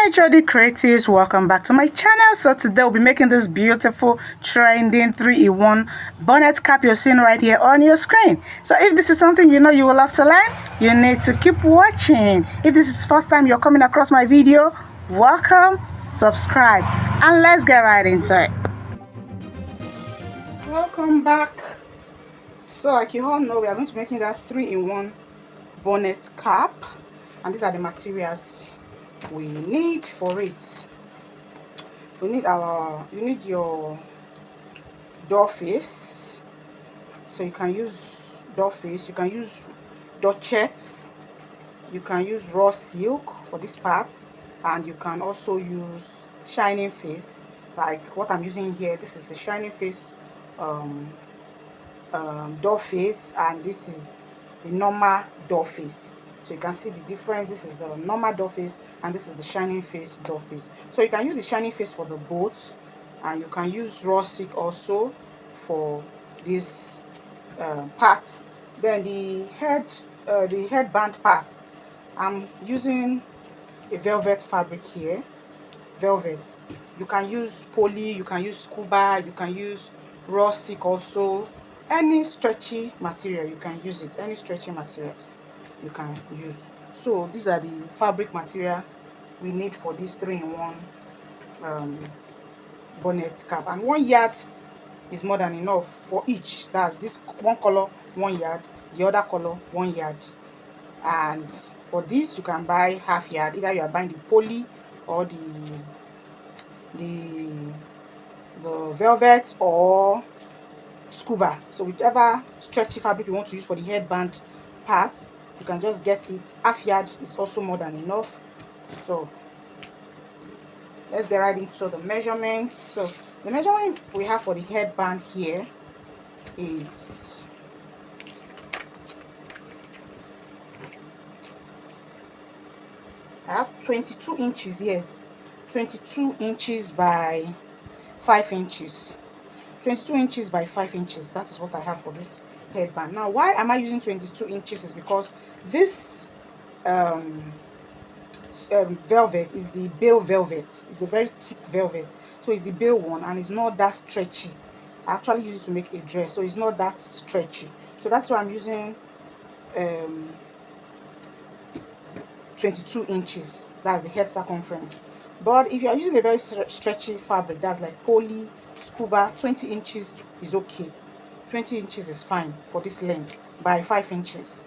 HOD Creatives, welcome back to my channel. So today we'll be making this beautiful trending 3-in-1 bonnet cap you're seeing right here on your screen. So if this is something you know you will love to learn, you need to keep watching. If this is the first time you're coming across my video, welcome, subscribe, and let's get right into it. Welcome back. So like you all know, we are going to be making that 3-in-1 bonnet cap, and these are the materials we need for it. You need your door face, so you can use door face, you can use dochets, you can use raw silk for this part, and you can also use shining face like what I'm using here. This is a shining face door face, and this is the normal door face. So you can see the difference. This is the normal door face and this is the shining face door face. So you can use the shining face for the boat, and you can use raw silk also for this part. Then the headband part, I'm using a velvet fabric here. Velvet, you can use poly, you can use scuba, you can use raw silk also. Any stretchy material you can use it, any stretchy materials you can use. So these are the fabric material we need for this 3-in-1 bonnet cap, and 1 yard is more than enough for each. That's this one color 1 yard, the other color 1 yard. And for this you can buy half yard. Either you are buying the poly or the velvet or scuba. So whichever stretchy fabric you want to use for the headband parts, you can just get it. Half yard is also more than enough. So let's get right into the measurements. So the measurement we have for the headband here is I have 22 inches here, 22 inches by 5 inches. 22 inches by 5 inches, that is what I have for this headband. Now why am I using 22 inches is because this velvet is the bale velvet. It's a very thick velvet, so it's the bale one, and it's not that stretchy. I actually use it to make a dress, so it's not that stretchy. So that's why I'm using 22 inches. That's the head circumference. But if you are using a very stretchy fabric, that's like poly, scuba, 20 inches is okay. 20 inches is fine for this length by 5 inches.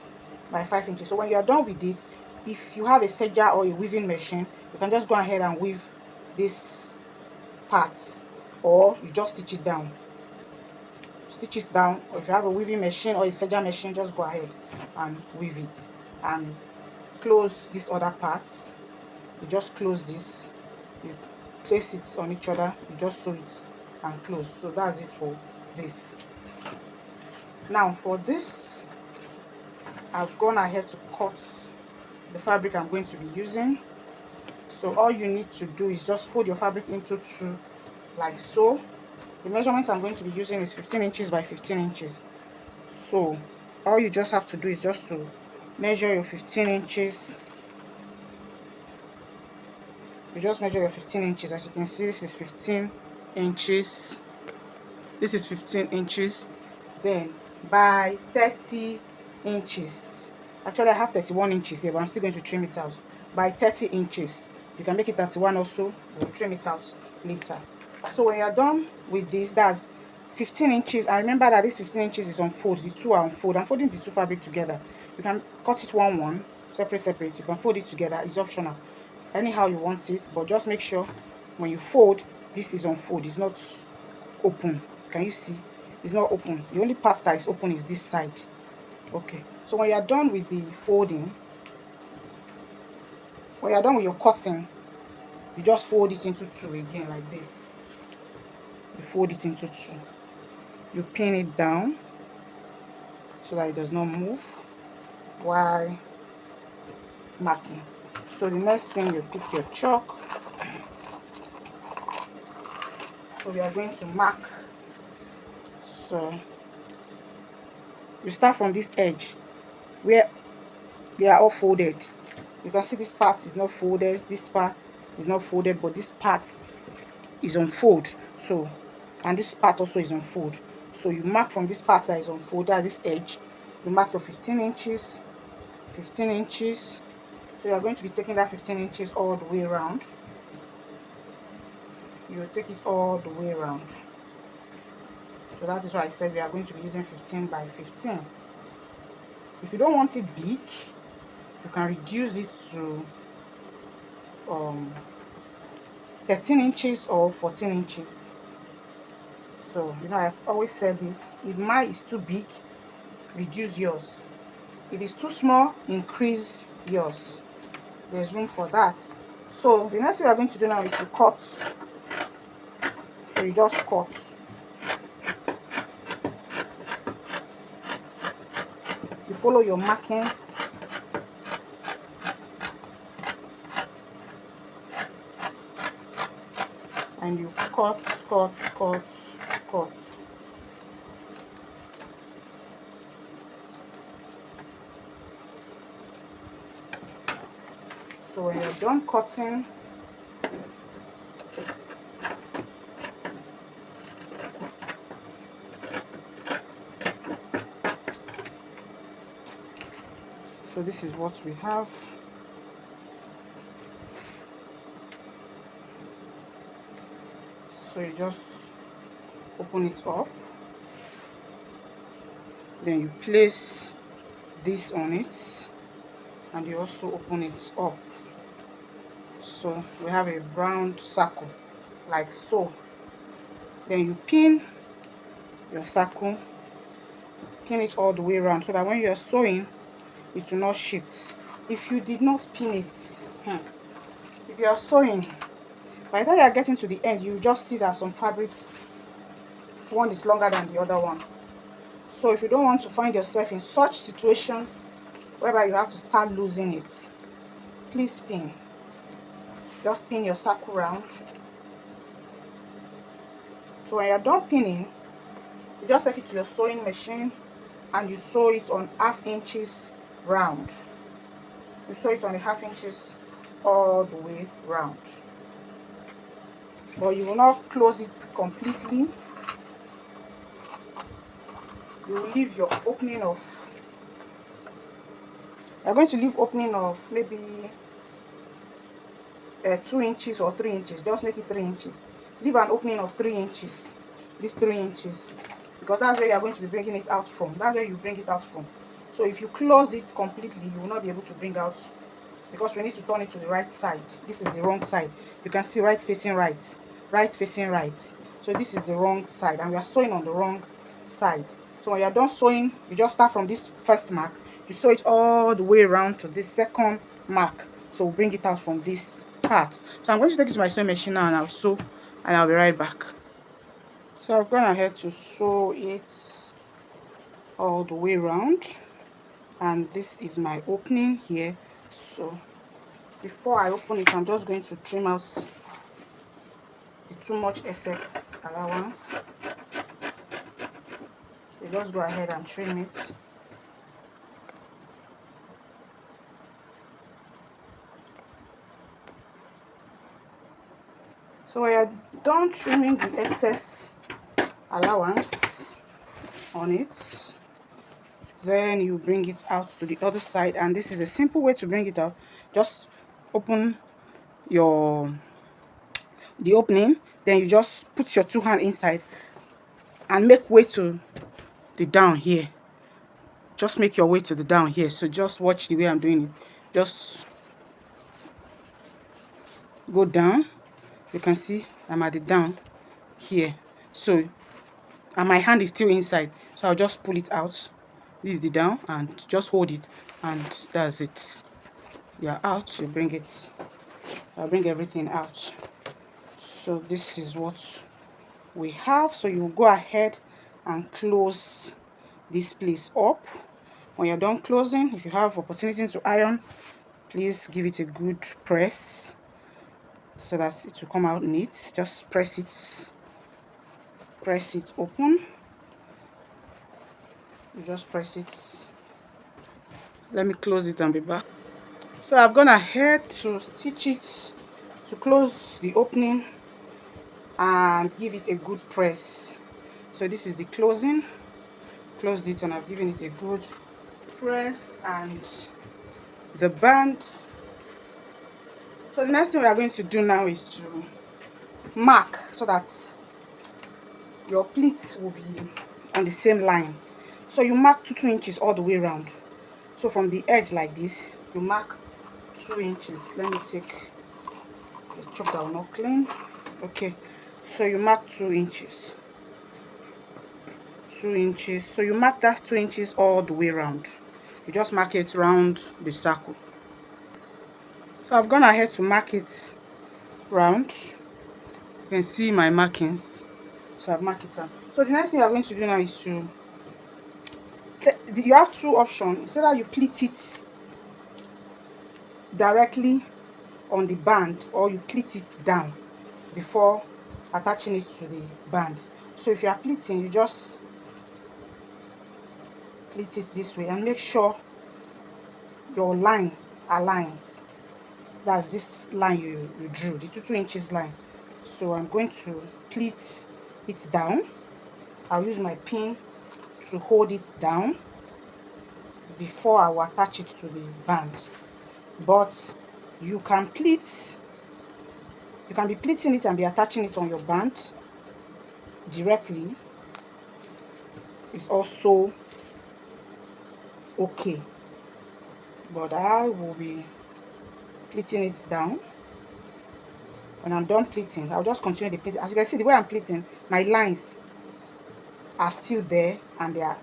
By 5 inches. So when you are done with this, if you have a serger or a weaving machine, you can just go ahead and weave these parts, or you just stitch it down. Stitch it down. Or if you have a weaving machine or a serger machine, just go ahead and weave it. And close these other parts. You just close this, you place it on each other, you just sew it and close. So that's it for this. Now for this, I've gone ahead to cut the fabric I'm going to be using. So all you need to do is just fold your fabric into two, like so. The measurements I'm going to be using is 15 inches by 15 inches. So all you just have to do is just to measure your 15 inches. You just measure your 15 inches. As you can see, this is 15 inches. This is 15 inches. Then by 30 inches. Actually, I have 31 inches here, but I'm still going to trim it out. By 30 inches. You can make it 31 also. We'll trim it out later. So when you're done with this, that's 15 inches. And remember that this 15 inches is on fold. The two are on fold. I'm folding the two fabric together. You can cut it one, separate. You can fold it together. It's optional. Anyhow you want it, but just make sure when you fold, this is on fold. It's not open. Can you see? It's not open. The only part that is open is this side. Okay. So when you are done with the folding, when you are done with your cutting, you just fold it into two again like this. You fold it into two. You pin it down so that it does not move while marking. So the next thing, you pick your chalk. So we are going to mark. So you start from this edge where they are all folded. You can see this part is not folded, this part is not folded, but this part is on fold. So, and this part also is on fold. So you mark from this part that is on fold, at this edge, you mark your 15 inches, 15 inches. So you're going to be taking that 15 inches all the way around. You take it all the way around. So that is why I said we are going to be using 15 by 15. If you don't want it big, you can reduce it to 13 inches or 14 inches. So, you know, I've always said this, if mine is too big, reduce yours. If it's too small, increase yours. There's room for that. So the next thing we are going to do now is to cut. So you just cut. You follow your markings. And you cut, cut, cut, cut. So when you're done cutting, so this is what we have. So you just open it up, then you place this on it, and you also open it up. So we have a round circle like so. Then you pin your circle, pin it all the way around so that when you are sewing, it will not shift. If you did not pin it, if you are sewing, by the time you are getting to the end, you just see that some fabrics, one is longer than the other one. So if you don't want to find yourself in such situation whereby you have to start losing it, please pin. Just pin your circle round. So when you're done pinning, you just take it to your sewing machine and you sew it on 1/2 inches round. You sew it on the 1/2 inches all the way round. But you will not close it completely. You will leave your opening of, you're going to leave opening of maybe 2 inches or 3 inches. Just make it 3 inches. Leave an opening of 3 inches. This 3 inches, because that's where you're going to be bringing it out from. That's where you bring it out from. So if you close it completely, you will not be able to bring out, because we need to turn it to the right side. This is the wrong side. You can see right facing right, right facing right. So this is the wrong side, and we are sewing on the wrong side. So when you're done sewing, you just start from this first mark, you sew it all the way around to this second mark. So we'll bring it out from this part. So I'm going to take it to my sewing machine now, and I'll sew, and I'll be right back. So I've gone ahead to sew it all the way around, and this is my opening here. So before I open it, I'm just going to trim out the too much excess allowance. You just go ahead and trim it. So when you're done trimming the excess allowance on it, then you bring it out to the other side, and this is a simple way to bring it out. Just open the opening, then you just put your 2 hands inside and make way to the down here. Just make your way to the down here. So just watch the way I'm doing it. Just go down. You can see I'm at the down here. So, and my hand is still inside, so I'll just pull it out. This is the down, and just hold it, and that's it. You're out. You bring it. I'll bring everything out. So this is what we have. So you go ahead and close this place up. When you're done closing, if you have opportunity to iron, please give it a good press so that it will come out neat. Just press it open. You just press it. Let me close it and be back. So I've gone ahead to stitch it to close the opening and give it a good press. So this is the closing. Closed it and I've given it a good press and the band. So the next thing we are going to do now is to mark so that your pleats will be on the same line. So you mark 2 inches all the way around. So from the edge like this, you mark 2 inches. Let me take the chalk that will not clean. Okay, so you mark 2 inches. 2 inches. So you mark that 2 inches all the way around. You just mark it around the circle. So I've gone ahead to mark it round. You can see my markings. So I've marked it round. So the next thing you're going to do now is to you have 2 options. So that you pleat it directly on the band or you pleat it down before attaching it to the band. So if you are pleating, you just pleat it this way and make sure your line aligns. That's this line you drew, the 2 inches line. So I'm going to pleat it down. I'll use my pin to hold it down before I will attach it to the band. But you can pleat, you can be pleating it and be attaching it on your band directly. It's also okay, but I will be pleating it down. When I'm done pleating, I'll just continue the pleating. As you can see, the way I'm pleating, my lines are still there and they are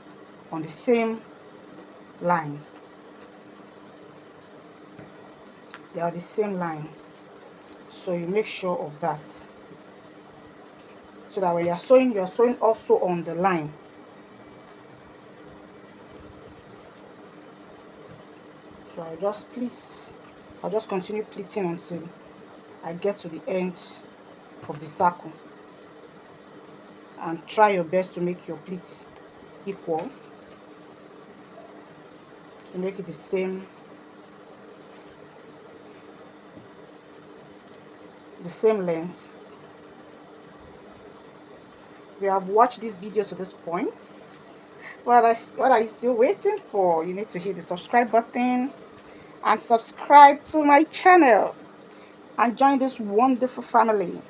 on the same line. They are the same line. So you make sure of that. So that when you're sewing also on the line. So I'll just pleat, I'll just continue pleating until I get to the end of the circle. And try your best to make your pleats equal, to make it the same length. We have watched this video to this point. What are you still waiting for? You need to hit the subscribe button and subscribe to my channel and join this wonderful family.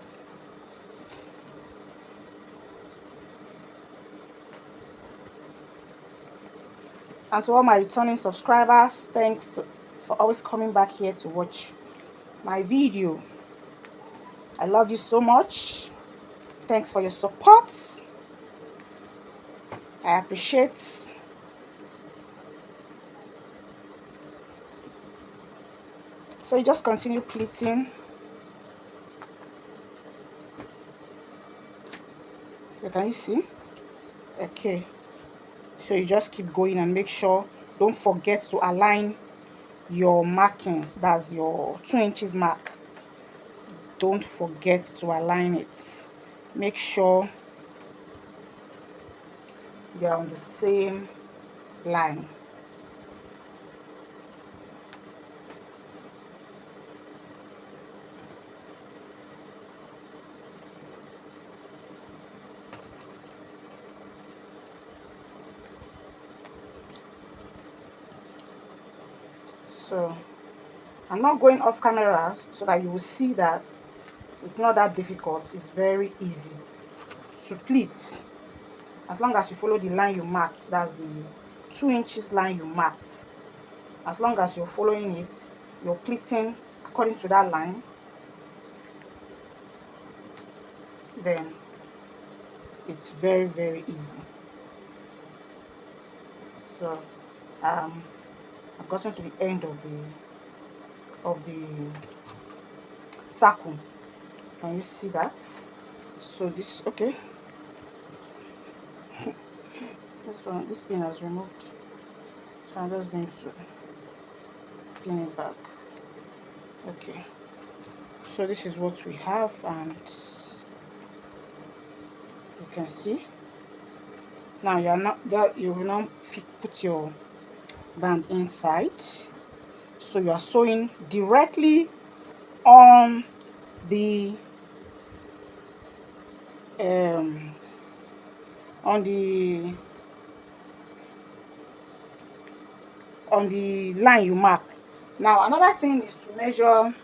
And to all my returning subscribers, thanks for always coming back here to watch my video. I love you so much. Thanks for your support. I appreciate. So you just continue pleating. So can you see? Okay. So you just keep going and make sure, don't forget to align your markings. That's your 2 inches mark. Don't forget to align it. Make sure they're on the same line. So I'm not going off camera so that you will see that it's not that difficult. It's very easy to pleat. As long as you follow the line you marked, that's the 2 inches line you marked. As long as you're following it, you're pleating according to that line, then it's very, very easy. So I've gotten to the end of the circle. Can you see that? So this, okay, this pin has removed, so I'm just going to pin it back. Okay, so this is what we have, and you can see now you are not that you will now put your band inside. So you are sewing directly on the on the line you mark. Now another thing is to measure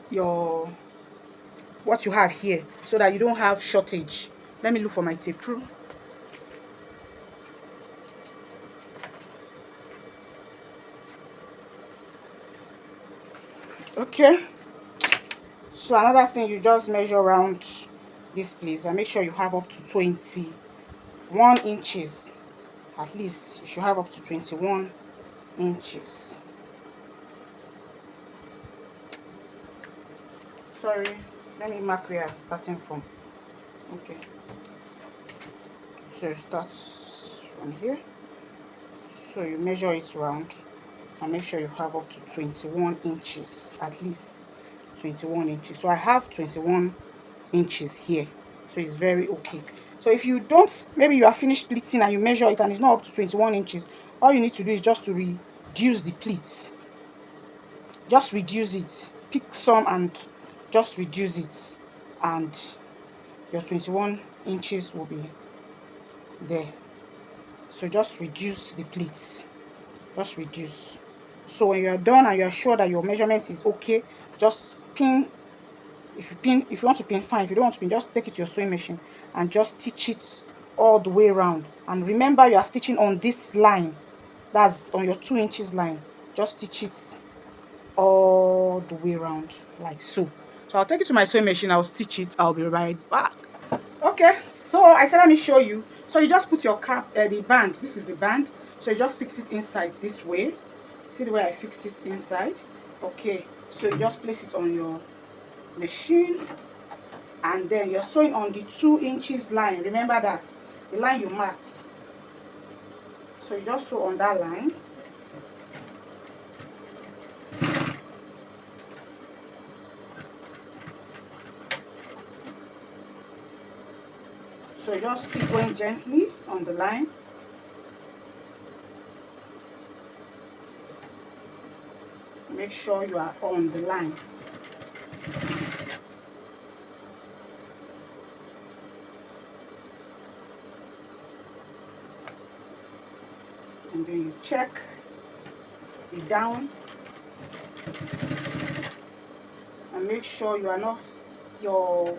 your what you have here so that you don't have shortage. Let me look for my tape rule. Okay, so another thing, you just measure around this place and make sure you have up to 21 inches. At least you should have up to 21 inches. Sorry, let me mark where I'm starting from. Okay, so it starts from here, so you measure it round and make sure you have up to 21 inches, at least 21 inches. So I have 21 inches here, so it's very okay. So if you don't, maybe you are finished pleating and you measure it and it's not up to 21 inches, all you need to do is just to reduce the pleats. Just reduce it, pick some and just reduce it, and your 21 inches will be there. So just reduce the pleats, just reduce. So when you are done and you are sure that your measurements is okay, just pin. If you want to pin, fine. If you don't want to pin, just take it to your sewing machine and just stitch it all the way around. And remember, you are stitching on this line, that's on your 2 inches line. Just stitch it all the way around like so. So I'll take it to my sewing machine, I'll stitch it, I'll be right back. Okay, so I said let me show you. So you just put your cap, the band, this is the band, so you just fix it inside this way. See the way I fix it inside? Okay, so you just place it on your machine and then you're sewing on the 2 inches line. Remember that, the line you marked. So you just sew on that line. So you just keep going gently on the line. Make sure you are on the line. And then you check the down and make sure you are not, the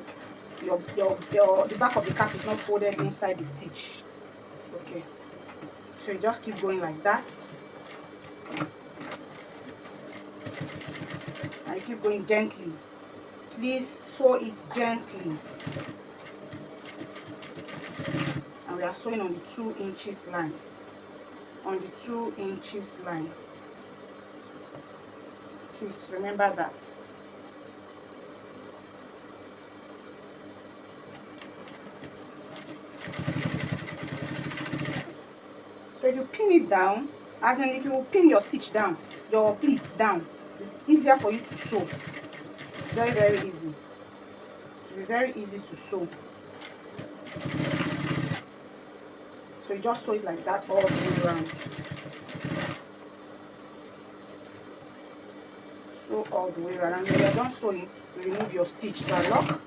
back of the cap is not folded inside the stitch. Okay, so you just keep going like that and you keep going gently. Please sew it gently. And we are sewing on the 2 inches line, on the 2 inches line. Please remember that. So if you pin it down, as in if you pin your stitch down, your pleats down, it's easier for you to sew. It's very, very easy. It will be very easy to sew. So you just sew it like that all the way around. Sew all the way around, and when you're done sewing, you remove your stitch. So I lock.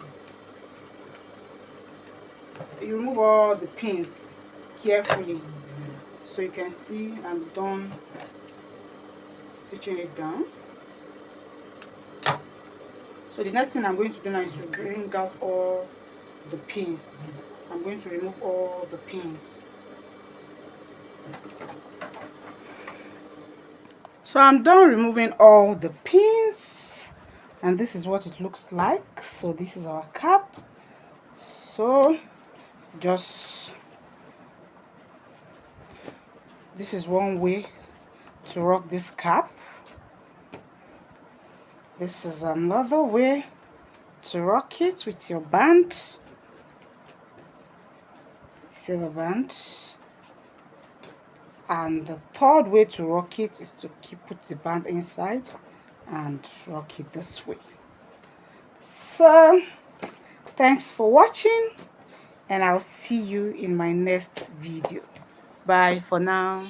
You remove all the pins carefully, so you can see I'm done stitching it down. So the next thing I'm going to do now is to bring out all the pins. I'm going to remove all the pins. So I'm done removing all the pins, and this is what it looks like. So this is our cap. So just, this is one way to rock this cap. This is another way to rock it with your band. See the band? And the third way to rock it is to put the band inside and rock it this way. So thanks for watching, and I'll see you in my next video. Bye for now.